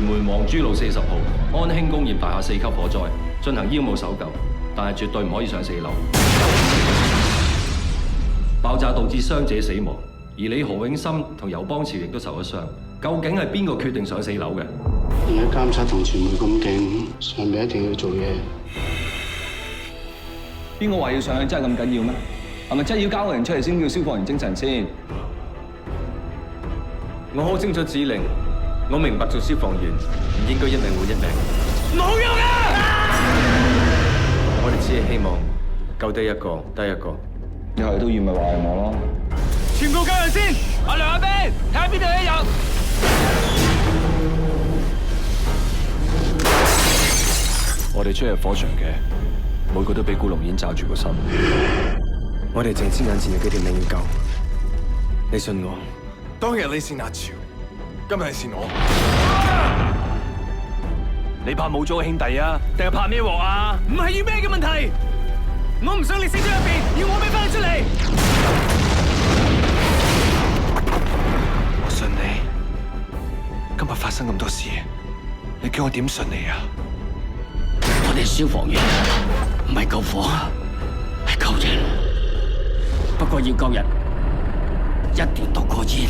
門黃珠路40號安興工業大廈4級火災，進行煙霧搜救，但係絕對唔可以上4樓。爆炸導致傷者死亡，而你何永森同游邦潮亦都受咗傷。究竟係邊個決定上4樓嘅？而家監察同傳媒咁勁，上面一定要做嘢。邊個話要上去真係咁緊要咩？係咪真係要交個人出嚟先叫消防員精神先？我好清楚指令，我明白做消防員唔應該一命換一命。冇用啊！我哋只係希望救得一個得一個。你係都要咪話係我咯？全部救人先！我量下邊，睇下邊度有。我哋出入火場嘅每個都俾古龍煙罩住個心。我哋淨知眼前有幾條命要救，你信我？當日你是阿潮，今日是我。你怕冇咗個兄弟啊？定係怕咩鑊啊？唔係要咩嘅問題，我唔想你死咗入邊，要我俾翻你出嚟。我信你。今日發生咁多事，你叫我點信你啊？我哋消防員唔係救火，係救人。不過要救人，一定毒過煙。